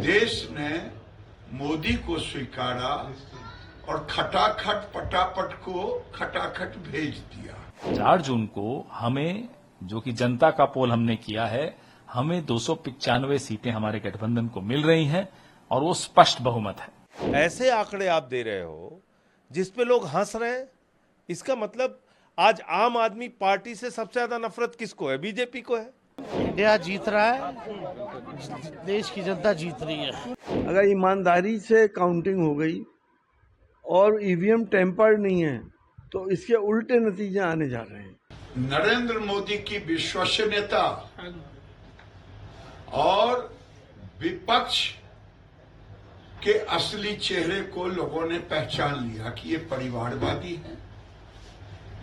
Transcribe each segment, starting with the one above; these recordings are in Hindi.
देश ने मोदी को स्वीकारा और खटाखट पटापट को खटाखट भेज दिया। 4 जून को हमें, जो कि जनता का पोल हमने किया है, हमें 295 सीटें हमारे गठबंधन को मिल रही हैं और वो स्पष्ट बहुमत है। ऐसे आंकड़े आप दे रहे हो जिसपे लोग हंस रहे हैं, इसका मतलब आज आम आदमी पार्टी से सबसे ज्यादा नफरत किसको है? बीजेपी को है। इंडिया जीत रहा है, देश की जनता जीत रही है। अगर ईमानदारी से काउंटिंग हो गई और ईवीएम टेम्पर्ड नहीं है तो इसके उल्टे नतीजे आने जा रहे हैं। नरेंद्र मोदी की विश्वसनीयता और विपक्ष के असली चेहरे को लोगों ने पहचान लिया कि ये परिवारवादी हैं,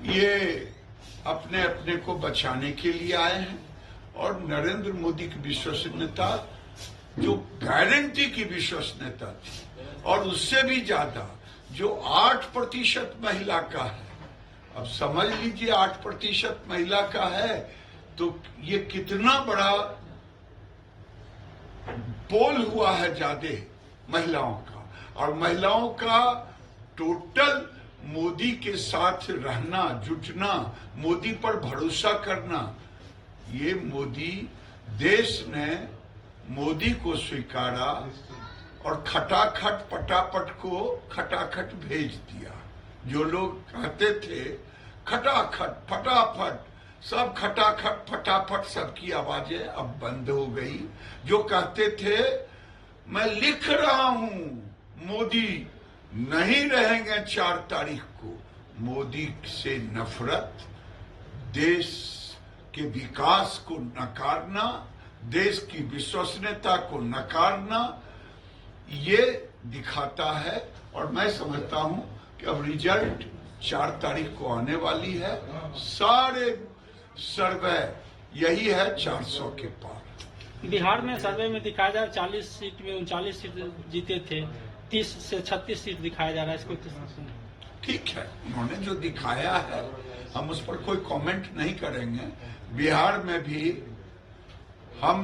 ये अपने अपने को बचाने के लिए आए हैं। और नरेंद्र मोदी की विश्वसनीयता जो गारंटी की विश्वसनीयता थी और उससे भी ज्यादा जो 8% महिला का है, अब समझ लीजिए 8% महिला का है तो ये कितना बड़ा पोल हुआ है ज्यादा महिलाओं का। और महिलाओं का टोटल मोदी के साथ रहना, जुटना, मोदी पर भरोसा करना, ये मोदी, देश ने मोदी को स्वीकारा और खटाखट पटापट को खटाखट भेज दिया। जो लोग कहते थे खटाखट फटाफट, सब खटाखट फटाफट, सबकी आवाजें अब बंद हो गई। जो कहते थे मैं लिख रहा हूं, मोदी नहीं रहेंगे 4 तारीख को, मोदी से नफरत, देश के विकास को नकारना, देश की विश्वसनीयता को नकारना, ये दिखाता है। और मैं समझता हूं कि अब रिजल्ट 4 तारीख को आने वाली है। सारे सर्वे यही है 400 के पार। बिहार में सर्वे में दिखाया जा रहा है 40 सीट में 39 सीट जीते थे, 30 से 36 सीट दिखाया जा रहा है। इसको ठीक है, उन्होंने जो दिखाया है हम उस पर कोई कमेंट नहीं करेंगे। बिहार में भी हम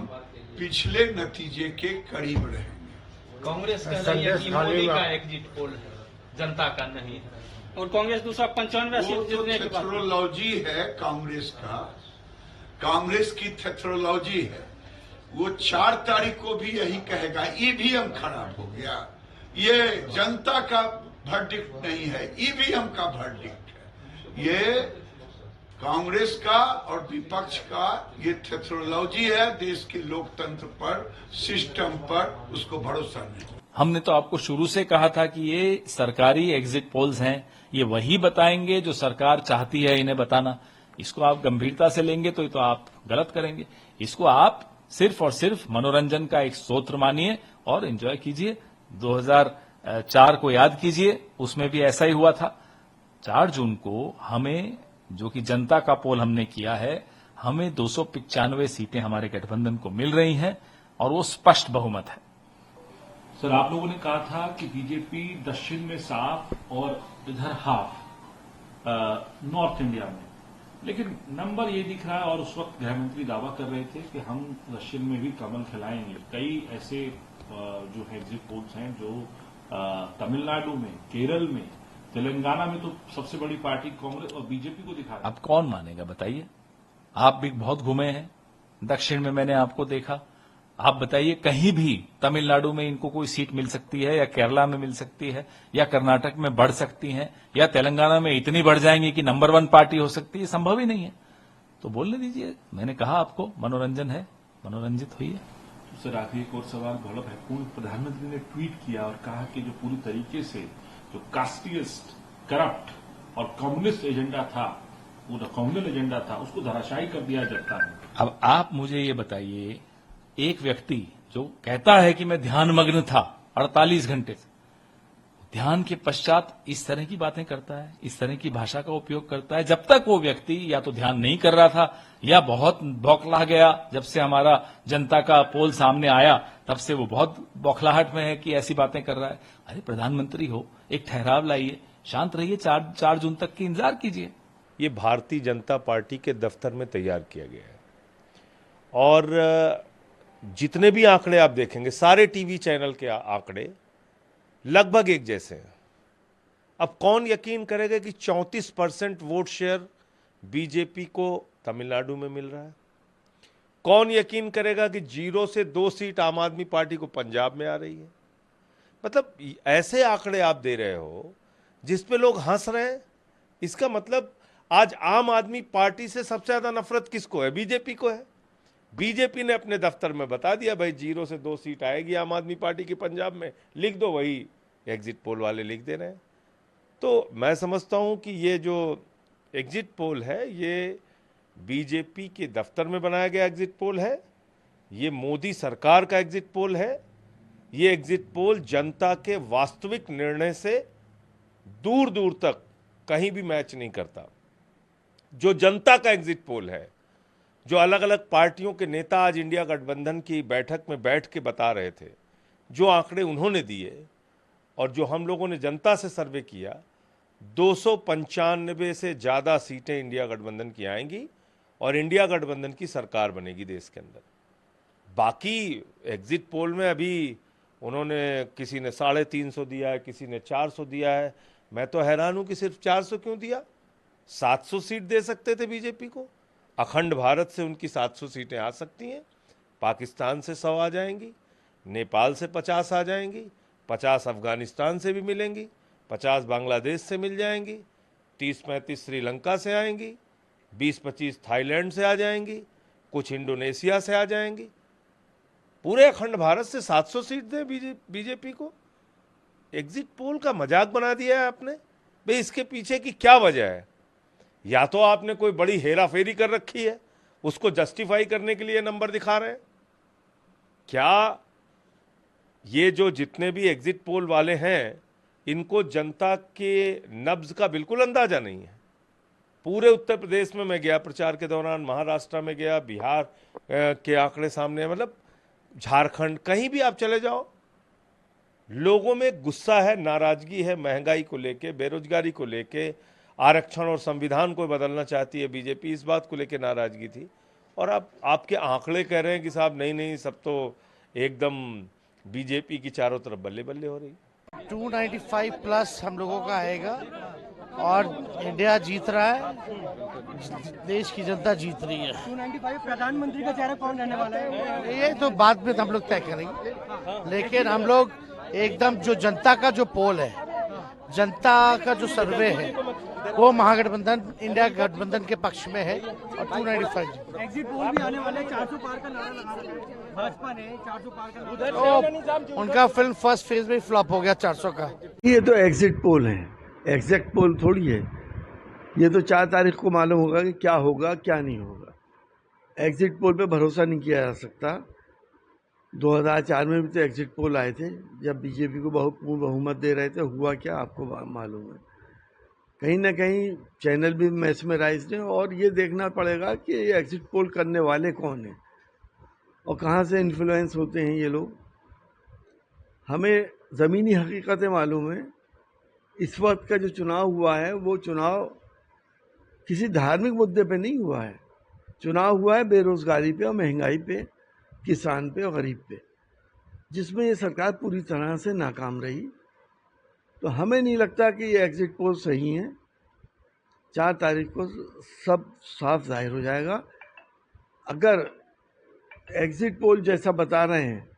पिछले नतीजे के करीब रहेंगे। कांग्रेस का नहीं है कि मोदी का एग्जिट पोल है, जनता का नहीं है। और कांग्रेस 295 सीट जीतने के बाद थेथरोलॉजी है कांग्रेस का, कांग्रेस की थेथरोलॉजी है। वो 4 तारीख को भी यही कहेगा ईवीएम खराब हो गया। ये जनता का वर्डिक्ट नहीं है, ईवीएम का वर्डिक्ट है। ये कांग्रेस का और विपक्ष का ये थेथरोलॉजी है। देश के लोकतंत्र पर, सिस्टम पर उसको भरोसा नहीं। हमने तो आपको शुरू से कहा था कि ये सरकारी एग्जिट पोल्स हैं, ये वही बताएंगे जो सरकार चाहती है इन्हें बताना। इसको आप गंभीरता से लेंगे तो आप गलत करेंगे। इसको आप सिर्फ और सिर्फ मनोरंजन का एक स्रोत मानिए और एंजॉय कीजिए। 2004 को याद कीजिए, उसमें भी ऐसा ही हुआ था। 4 जून को हमें, जो कि जनता का पोल हमने किया है, हमें 295 सीटें हमारे गठबंधन को मिल रही हैं और वो स्पष्ट बहुमत है। सर, आप लोगों ने कहा था कि बीजेपी दक्षिण में साफ और इधर हाफ, नॉर्थ इंडिया में, लेकिन नंबर ये दिख रहा है और उस वक्त गृह मंत्री दावा कर रहे थे कि हम दक्षिण में भी कमल खिलाएंगे। कई ऐसे जो है एग्जिट पोल्स हैं जो तमिलनाडु में, केरल में, तेलंगाना में तो सबसे बड़ी पार्टी कांग्रेस और बीजेपी को दिखा रहा है। अब कौन मानेगा बताइए? आप भी बहुत घूमे हैं दक्षिण में, मैंने आपको देखा। आप बताइए, कहीं भी तमिलनाडु में इनको कोई सीट मिल सकती है, या केरला में मिल सकती है, या कर्नाटक में बढ़ सकती है, या तेलंगाना में इतनी बढ़ जाएंगी कि नंबर 1 पार्टी हो सकती है? संभव ही नहीं है। तो बोलने दीजिए। मैंने कहा आपको मनोरंजन है, मनोरंजित होइए। तो सर, आखिरी एक और सवाल बहुत है। पूर्व प्रधानमंत्री ने ट्वीट किया और कहा कि जो पूरी तरीके से जो कास्टिस्ट, करप्ट और कम्युनिस्ट एजेंडा था, पूरा कम्युनल एजेंडा था, उसको धराशायी कर दिया जाता है। अब आप मुझे ये बताइए, एक व्यक्ति जो कहता है कि मैं ध्यानमग्न था 48 घंटे से, ध्यान के पश्चात इस तरह की बातें करता है, इस तरह की भाषा का उपयोग करता है। जब तक वो व्यक्ति या तो ध्यान नहीं कर रहा था या बहुत बौखला गया, जब से हमारा जनता का पोल सामने आया तब से वो बहुत बौखलाहट में है कि ऐसी बातें कर रहा है। अरे प्रधानमंत्री हो, एक ठहराव लाइए, शांत रहिए, 4 जून तक की इंतजार कीजिए। ये भारतीय जनता पार्टी के दफ्तर में तैयार किया गया है और जितने भी आंकड़े आप देखेंगे, सारे टीवी चैनल के आंकड़े लगभग एक जैसे हैं। अब कौन यकीन करेगा कि 34% वोट शेयर बीजेपी को तमिलनाडु में मिल रहा है? कौन यकीन करेगा कि 0 से 2 सीट आम आदमी पार्टी को पंजाब में आ रही है? मतलब ऐसे आंकड़े आप दे रहे हो जिस पे लोग हंस रहे हैं। इसका मतलब आज आम आदमी पार्टी से सबसे ज्यादा नफरत किसको है? बीजेपी को है। बीजेपी ने अपने दफ्तर में बता दिया, भाई 0 से 2 सीट आएगी आम आदमी पार्टी की पंजाब में, लिख दो, वही एग्जिट पोल वाले लिख दे रहे हैं। तो मैं समझता हूं कि ये जो एग्जिट पोल है, ये बीजेपी के दफ्तर में बनाया गया एग्जिट पोल है, ये मोदी सरकार का एग्जिट पोल है। ये एग्जिट पोल जनता के वास्तविक निर्णय से दूर दूर तक कहीं भी मैच नहीं करता। जो जनता का एग्जिट पोल है, जो अलग अलग पार्टियों के नेता आज इंडिया गठबंधन की बैठक में बैठ के बता रहे थे, जो आंकड़े उन्होंने दिए और जो हम लोगों ने जनता से सर्वे किया, 295 से ज़्यादा सीटें इंडिया गठबंधन की आएंगी और इंडिया गठबंधन की सरकार बनेगी देश के अंदर। बाकी एग्जिट पोल में अभी उन्होंने, किसी ने 350 दिया है, किसी ने 400 दिया है। मैं तो हैरान हूं कि सिर्फ 400 क्यों दिया? 700 सीट दे सकते थे बीजेपी को। अखंड भारत से उनकी 700 सीटें आ सकती हैं, पाकिस्तान से 100 आ जाएंगी, नेपाल से 50 आ जाएंगी, 50 अफगानिस्तान से भी मिलेंगी, 50 बांग्लादेश से मिल जाएंगी, 30-35 श्रीलंका से आएंगी, 20-25 थाईलैंड से आ जाएंगी, कुछ इंडोनेशिया से आ जाएंगी। पूरे अखंड भारत से 700 सीट दें बीजेपी को। एग्जिट पोल का मजाक बना दिया है आपने। भाई इसके पीछे की क्या वजह है? या तो आपने कोई बड़ी हेरा फेरी कर रखी है, उसको जस्टिफाई करने के लिए नंबर दिखा रहे हैं। क्या ये जो जितने भी एग्जिट पोल वाले हैं, इनको जनता के नब्ज का बिल्कुल अंदाजा नहीं है? पूरे उत्तर प्रदेश में मैं गया प्रचार के दौरान, महाराष्ट्र में गया, बिहार के आंकड़े सामने, मतलब झारखंड, कहीं भी आप चले जाओ, लोगों में गुस्सा है, नाराजगी है, महंगाई को लेके, बेरोजगारी को लेके, आरक्षण और संविधान को बदलना चाहती है बीजेपी, इस बात को लेके नाराजगी थी। और अब आपके आंकड़े कह रहे हैं कि साहब नहीं, सब तो एकदम बीजेपी की चारों तरफ बल्ले बल्ले हो रही। 295 प्लस हम लोगों का आएगा और इंडिया जीत रहा है, देश की जनता जीत रही है। 295 प्रधानमंत्री का चेहरा कौन रहने वाला है? ये तो बाद में हम लोग तय करेंगे, लेकिन हम लोग एकदम जो जनता का जो पोल है, जनता का जो सर्वे है, वो महागठबंधन इंडिया गठबंधन के पक्ष में है और 295। एग्जिट पोल भी आने वाले, 400 पार का नारा लगा रहे हैं भाजपा ने, 400 पार का नारा। तो उनका फिल्म फर्स्ट फेज में फ्लॉप हो गया 400 का। ये तो एग्जिट पोल है, एग्जैक्ट पोल थोड़ी है। ये तो 4 तारीख को मालूम होगा कि क्या होगा क्या नहीं होगा। एग्जिट पोल पे भरोसा नहीं किया जा सकता। 2004 में भी तो एग्जिट पोल आए थे, जब बीजेपी को पूर्ण बहुमत दे रहे थे। हुआ क्या आपको मालूम है। कहीं ना कहीं चैनल भी मैस्मराइज्ड हैं और ये देखना पड़ेगा कि ये एग्जिट पोल करने वाले कौन हैं और कहाँ से इन्फ्लुएंस होते हैं ये लोग। हमें ज़मीनी हकीकतें मालूम है। इस वक्त का जो चुनाव हुआ है, वो चुनाव किसी धार्मिक मुद्दे पे नहीं हुआ है। चुनाव हुआ है बेरोजगारी पे और महंगाई पे, किसान पे और गरीब पे, जिसमें ये सरकार पूरी तरह से नाकाम रही। तो हमें नहीं लगता कि ये एग्जिट पोल सही है। 4 तारीख को सब साफ जाहिर हो जाएगा। अगर एग्जिट पोल जैसा बता रहे हैं,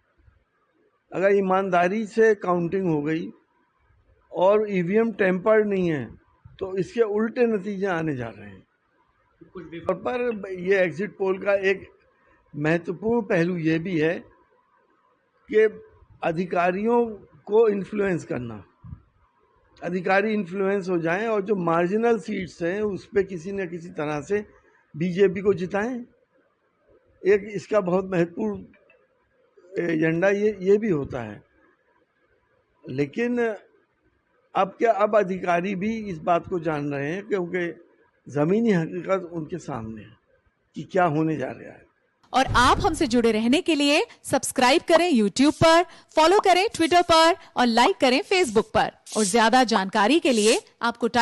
अगर ईमानदारी से काउंटिंग हो गई और ईवीएम टेम्पर्ड नहीं है, तो इसके उल्टे नतीजे आने जा रहे हैं। पर ये एग्जिट पोल का एक महत्वपूर्ण पहलू ये भी है कि अधिकारियों को इन्फ्लुएंस करना, अधिकारी इन्फ्लुएंस हो जाएं और जो मार्जिनल सीट्स हैं उस पर किसी न किसी तरह से बीजेपी को जिताएं। एक इसका बहुत महत्वपूर्ण एजेंडा ये भी होता है। लेकिन अब अधिकारी भी इस बात को जान रहे हैं, क्योंकि ज़मीनी हकीकत उनके सामने है कि क्या होने जा रहा है। और आप हमसे जुड़े रहने के लिए सब्सक्राइब करें YouTube पर, फॉलो करें ट्विटर पर और लाइक करें Facebook पर। और ज्यादा जानकारी के लिए आपको